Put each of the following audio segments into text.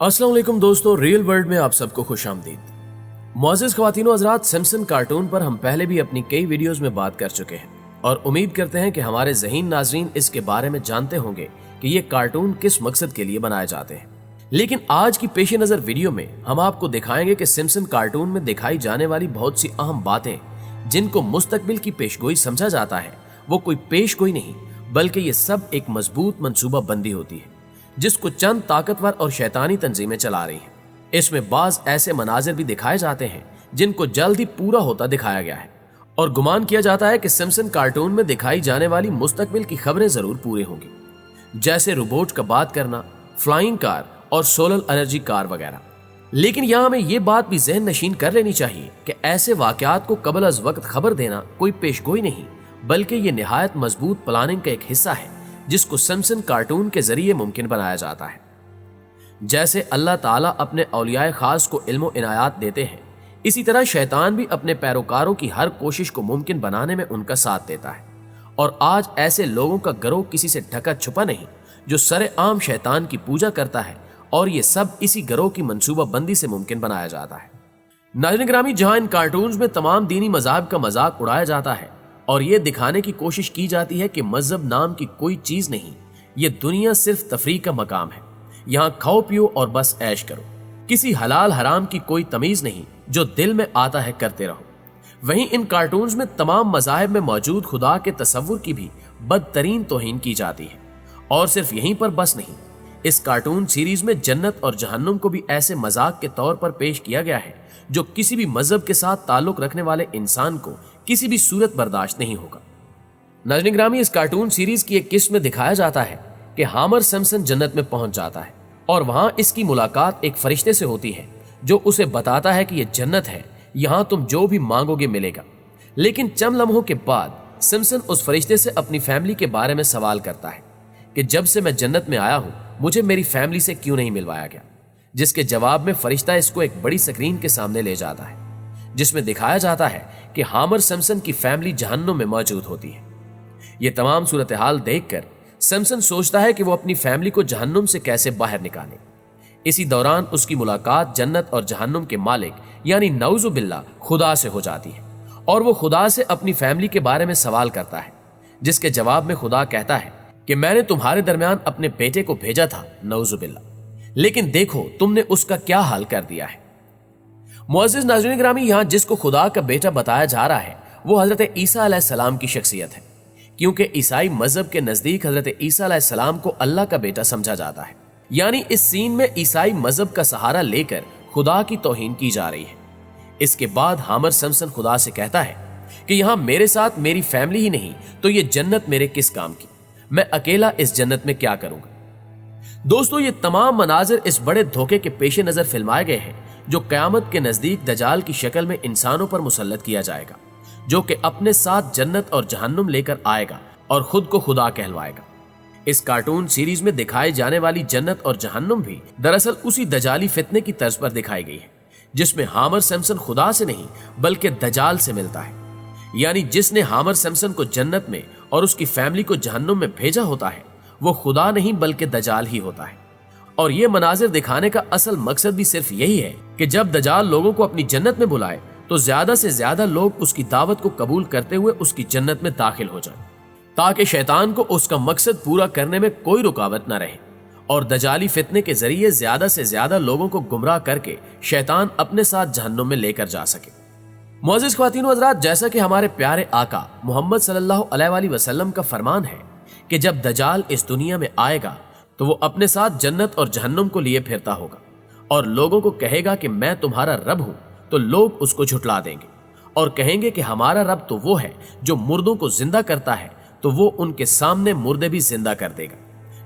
अस्सलाम वालेकुम दोस्तों, रियल वर्ल्ड में आप सबको खुश आमदीद। मुअज़्ज़िज़ ख़वातीन व हज़रात, सिम्पसन कार्टून पर हम पहले भी अपनी कई वीडियोस में बात कर चुके हैं और उम्मीद करते हैं कि हमारे ज़हीन नाज़रीन इसके बारे में जानते होंगे कि ये कार्टून किस मकसद के लिए बनाए जाते हैं। लेकिन आज की पेश नज़र वीडियो में हम आपको दिखाएंगे कि सिम्पसन कार्टून में दिखाई जाने वाली बहुत सी अहम बातें जिनको मुस्तकबिल की पेशगोई समझा जाता है, वो कोई पेशगोई नहीं बल्कि ये सब एक मजबूत मंसूबा बंदी होती है जिसको चंद ताकतवर और शैतानी तंजीमें चला रही हैं। इसमें बाज ऐसे मनाजिर भी दिखाए जाते हैं जिनको जल्द ही पूरा होता दिखाया गया है और गुमान किया जाता है कि सिम्पसन कार्टून में दिखाई जाने वाली मुस्तकबिल की खबरें जरूर पूरी होंगी, जैसे रोबोट का बात करना, फ्लाइंग कार और सोलर एनर्जी कार वगैरह। लेकिन यहाँ हमें ये बात भी ज़हन नशीन कर लेनी चाहिए कि ऐसे वाकयात को कबल अज वक्त खबर देना कोई पेशगोई नहीं बल्कि ये निहायत मजबूत प्लानिंग का एक हिस्सा है जिसको सिम्पसन कार्टून के जरिए मुमकिन बनाया जाता है। जैसे अल्लाह ताला अपने औलियाए खास को इल्म इनायात देते हैं, इसी तरह शैतान भी अपने पैरोकारों की हर कोशिश को मुमकिन बनाने में उनका साथ देता है। और आज ऐसे लोगों का गिरोह किसी से ढका छुपा नहीं जो सरेआम शैतान की पूजा करता है और ये सब इसी गिरोह की मंसूबा बंदी से मुमकिन बनाया जाता है। नाज़रीन ग्रामी, जहां इन कार्टून्स में तमाम दीनी मज़ाहब का मजाक उड़ाया जाता है और ये दिखाने की कोशिश की जाती है कि मजहब नाम की कोई चीज नहीं, ये दुनिया सिर्फ तफरीह का मकाम है, यहाँ खाओ पियो और बस ऐश करो, किसी हलाल हराम की कोई तमीज नहीं, जो दिल में आता है करते रहो। वहीं इन कार्टून्स में तमाम मज़ाहिब में मौजूद खुदा के तसव्वुर की भी बदतरीन तौहीन की जाती है। और सिर्फ यहीं पर बस नहीं, इस कार्टून सीरीज में जन्नत और जहन्नुम को भी ऐसे मजाक के तौर पर पेश किया गया है जो किसी भी मजहब के साथ ताल्लुक रखने वाले इंसान को किसी भी सूरत बर्दाश्त नहीं होगा। नाज़रीन ग्रामी, इस कार्टून सीरीज की एक किस्म में दिखाया जाता है कि हामर सिम्पसन जन्नत में पहुंच जाता है और वहां इसकी मुलाकात एक फरिश्ते से होती है जो उसे बताता है कि यह जन्नत है, यहां तुम जो भी मांगोगे मिलेगा। लेकिन चंद लम्हों के बाद सिम्पसन उस फरिश्ते से अपनी फैमिली के बारे में सवाल करता है कि जब से मैं जन्नत में आया हूं मुझे मेरी फैमिली से क्यों नहीं मिलवाया गया, जिसके जवाब में फरिश्ता इसको एक बड़ी स्क्रीन के सामने ले जाता है जिसमें दिखाया जाता है कि हामर सिम्पसन की फैमिली जहन्नुम में मौजूद होती है। ये तमाम सूरत हाल देखकर सिम्पसन सोचता है कि वो अपनी फैमिली को जहन्नुम से कैसे बाहर निकाले। इसी दौरान उसकी मुलाकात जन्नत और जहन्नुम के मालिक यानी नऊज़ु बिल्लाह खुदा से हो जाती है और वो खुदा से अपनी फैमिली के बारे में सवाल करता है, जिसके जवाब में खुदा कहता है कि मैंने तुम्हारे दरमियान अपने बेटे को भेजा था नऊज़ु बिल्लाह, लेकिन देखो तुमने उसका क्या हाल कर दिया है। मुअज़्ज़िज़ नाज़रीन ग्रामी, यहाँ जिसको खुदा का बेटा बताया जा रहा है वो हजरत ईसा अलैहिस्सलाम की शख्सियत है, क्योंकि ईसाई मजहब के नजदीक हजरत ईसा अलैहिस्सलाम को अल्लाह का बेटा समझा जाता है। यानी इस सीन में ईसाई मजहब का सहारा लेकर खुदा की तौहीन की जा रही है। इसके बाद हामर सिम्पसन खुदा से कहता है कि यहाँ मेरे साथ मेरी फैमिली ही नहीं तो ये जन्नत मेरे किस काम की, मैं अकेला इस जन्नत में क्या करूंगा। दोस्तों, ये तमाम मनाजिर इस बड़े धोखे के पेश नजर फिल्माए गए हैं जो कयामत के नजदीक दजाल की शक्ल में इंसानों पर मुसल्लत किया जाएगा, जो कि अपने साथ जन्नत और जहन्नुम लेकर आएगा और खुद को खुदा कहलवाएगा। इस कार्टून सीरीज में दिखाई जाने वाली जन्नत और जहन्नुम भी दरअसल उसी दजाली फितने की तर्ज पर दिखाई गई है, जिसमें हामर सिम्पसन खुदा से नहीं बल्कि दजाल से मिलता है। यानी जिसने हामर सिम्पसन को जन्नत में और उसकी फैमिली को जहन्नुम में भेजा होता है वो खुदा नहीं बल्कि दजाल ही होता है। और ये मनाजिर दिखाने का असल मकसद भी सिर्फ यही है कि जब दजाल लोगों को अपनी जन्नत में बुलाए तो ज्यादा से ज्यादा लोग उसकी दावत को कबूल करते हुए उसकी जन्नत में दाखिल हो जाएं, ताकि शैतान को उसका मकसद पूरा करने में कोई रुकावट न रहे और दजाली फितने के जरिए ज्यादा से ज्यादा लोगों को गुमराह करके शैतान अपने साथ जहन्नुम में लेकर जा सके। मुअज़्ज़िज़ ख़वातीन व हज़रात, जैसा कि हमारे प्यारे आका मोहम्मद सल्लल्लाहु अलैहि वसल्लम का फरमान है कि जब दजाल इस दुनिया में आएगा तो वो अपने साथ जन्नत और जहन्नुम को लिए फिरता होगा और लोगों को कहेगा कि मैं तुम्हारा रब हूं, तो लोग उसको झुठला देंगे और कहेंगे कि हमारा रब तो वो है जो मुर्दों को जिंदा करता है, तो वो उनके सामने मुर्दे भी जिंदा कर देगा,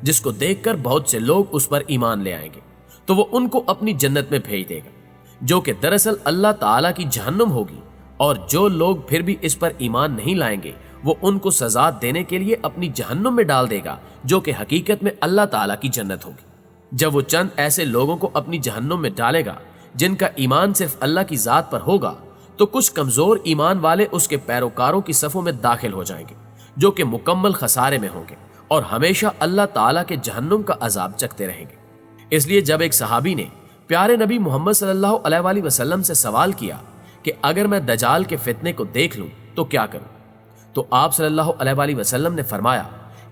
जिसको देखकर बहुत से लोग उस पर ईमान ले आएंगे, तो वो उनको अपनी जन्नत में भेज देगा, जो कि दरअसल अल्लाह ताला की जहन्नुम होगी। और जो लोग फिर भी इस पर ईमान नहीं लाएंगे वो उनको सजा देने के लिए अपनी जहन्नुम में डाल देगा, जो कि हकीकत में अल्लाह ताला की जन्नत होगी। जब वो चंद ऐसे लोगों को अपनी जहन्नुम में डालेगा जिनका ईमान सिर्फ अल्लाह की जात पर होगा, तो कुछ कमजोर ईमान वाले उसके पैरोकारों की सफों में दाखिल हो जाएंगे, जो कि मुकम्मल खसारे में होंगे और हमेशा अल्लाह ताला के जहन्नुम का अजाब चखते रहेंगे। اس لیے جب ایک صحابی نے پیارے نبی محمد صلی اللہ علیہ وسلم سے سوال کیا کہ اگر میں دجال کے فتنے کو دیکھ لوں تو کیا کروں، تو آپ صلی اللہ علیہ وسلم نے فرمایا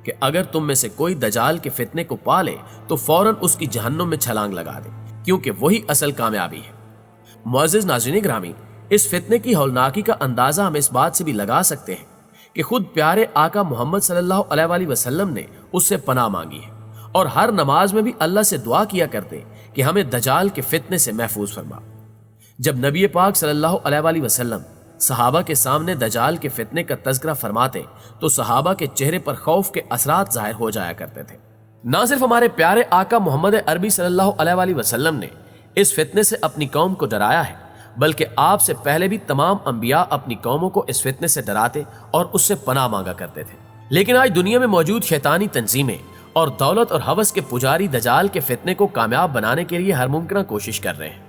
کہ اگر تم میں سے کوئی دجال کے فتنے کو پا لے تو فوراً اس کی جہنم میں چھلانگ لگا دے، کیونکہ وہی اصل کامیابی ہے۔ معزز ناظرین گرامی، اس فتنے کی ہولناکی کا اندازہ ہم اس بات سے بھی لگا سکتے ہیں کہ خود پیارے آقا محمد صلی اللہ علیہ وسلم نے اس سے پناہ مانگی ہے، اور ہر نماز میں بھی اللہ سے دعا کیا کرتے کہ ہمیں دجال کے فتنے سے محفوظ فرما۔ جب نبی پاک صلی اللہ علیہ وسلم صحابہ کے سامنے دجال کے فتنے کا تذکرہ فرماتے تو صحابہ کے چہرے پر خوف کے اثرات ظاہر ہو جایا کرتے تھے۔ نہ صرف ہمارے پیارے آقا محمد عربی صلی اللہ علیہ وسلم نے اس فتنے سے اپنی قوم کو ڈرایا ہے، بلکہ آپ سے پہلے بھی تمام انبیاء اپنی قوموں کو اس فتنے سے ڈراتے اور اس سے پناہ مانگا کرتے تھے۔ لیکن آج دنیا میں موجود شیطانی تنظیمیں اور دولت اور ہوس کے پجاری دجال کے فتنے کو کامیاب بنانے کے لیے ہر ممکنہ کوشش کر رہے ہیں،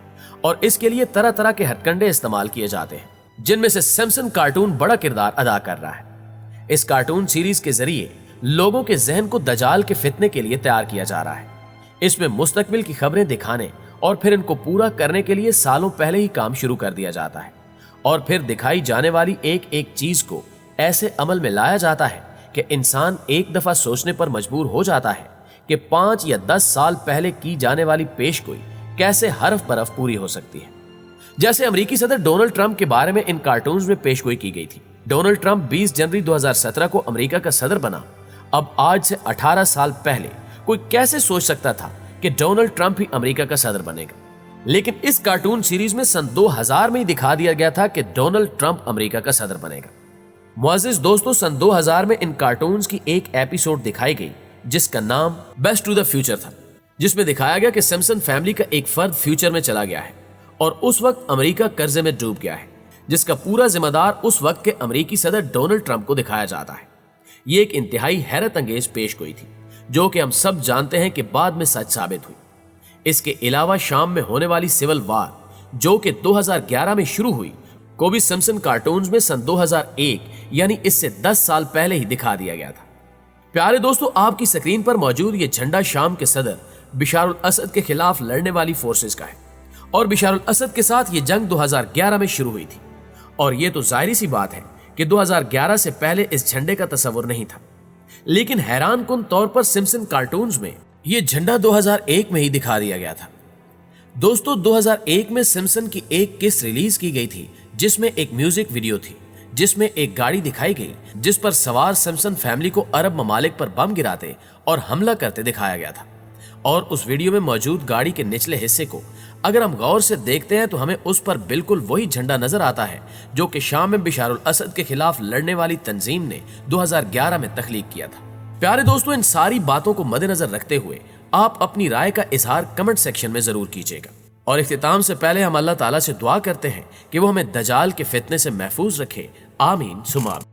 اور اس کے لیے طرح طرح کے ہتھ کنڈے استعمال کیے جاتے ہیں، جن میں سے سمسن کارٹون بڑا کردار ادا کر رہا ہے۔ اس کارٹون سیریز کے ذریعے لوگوں کے ذہن کو دجال کے فتنے کے لیے تیار کیا جا رہا ہے۔ اس میں مستقبل کی خبریں دکھانے اور پھر ان کو پورا کرنے کے لیے سالوں پہلے ہی کام شروع کر دیا جاتا ہے، اور پھر دکھائی جانے والی ایک ایک چیز کو ایسے عمل میں لایا جاتا ہے کہ انسان ایک دفعہ سوچنے پر مجبور ہو جاتا ہے کہ 5 یا 10 سال پہلے کی جانے والی پیش گوئی کیسے حرف برف پوری ہو سکتی ہے۔ جیسے امریکی صدر ڈونلڈ ٹرمپ کے بارے میں ان کارٹونز میں پیش گوئی کی گئی تھی۔ ڈونلڈ ٹرمپ 20 جنوری 2017 کو امریکہ کا صدر بنا۔ اب آج سے 18 سال پہلے کوئی کیسے سوچ سکتا تھا کہ ڈونلڈ ٹرمپ ہی امریکہ کا صدر بنے گا؟ لیکن اس کارٹون سیریز میں سن 2000 میں ہی دکھا دیا گیا تھا کہ ڈونلڈ ٹرمپ امریکہ کا صدر بنے گا۔ معزز دوستو، سن 2000 میں ان کارٹونز کی ایک ایپیسوڈ دکھائی گئی جس کا نام بیسٹ ٹو دا فیوچر تھا، جس میں دکھایا گیا کہ سمسن فیملی کا ایک فرد فیوچر میں چلا گیا ہے اور اس وقت امریکہ قرضے میں ڈوب گیا ہے، جس کا پورا ذمہ دار اس وقت کے امریکی صدر ڈونلڈ ٹرمپ کو دکھایا جاتا ہے۔ یہ ایک انتہائی حیرت انگیز پیش گوئی تھی جو کہ ہم سب جانتے ہیں کہ بعد میں سچ ثابت ہوئی۔ اس کے علاوہ شام میں ہونے والی سول وار جو کہ 2011 میں شروع ہوئی کو بھی سمسن کارٹونز میں سن 2001 یعنی اس سے 10 سال پہلے ہی دکھا دیا گیا تھا۔ پیارے دوستو، آپ کی سکرین پر موجود یہ جھنڈا شام کے صدر بشار الاسد کے خلاف لڑنے والی فورسز کا ہے، اور بشار الاسد کے ساتھ یہ جنگ 2011 میں شروع ہوئی تھی، اور یہ تو ظاہری سی بات ہے کہ 2011 سے پہلے اس جھنڈے کا تصور نہیں تھا۔ لیکن حیران کن طور پر سمسن کارٹونز میں یہ جھنڈا 2001 میں ہی دکھا دیا گیا تھا۔ دوستو، 2001 میں سمسن کی ایک قسط ریلیز کی گئی تھی جس میں ایک میوزک ویڈیو تھی جس میں ایک گاڑی دکھائی گئی جس پر سوار سمسن فیملی کو عرب ممالک پر بم گراتے اور حملہ کرتے دکھایا گیا تھا، اور اس ویڈیو میں موجود گاڑی کے نچلے حصے کو اگر ہم غور سے دیکھتے ہیں تو ہمیں اس پر بالکل وہی جھنڈا نظر آتا ہے جو کہ شام میں بشار الاسد کے خلاف لڑنے والی تنظیم نے 2011 میں تخلیق کیا تھا۔ پیارے دوستو، ان ساری باتوں کو مد نظر رکھتے ہوئے آپ اپنی رائے کا اظہار کمنٹ سیکشن میں ضرور کیجیے گا، اور اختتام سے پہلے ہم اللہ تعالیٰ سے دعا کرتے ہیں کہ وہ ہمیں دجال کے فتنے سے محفوظ رکھے۔ آمین ثم آمین۔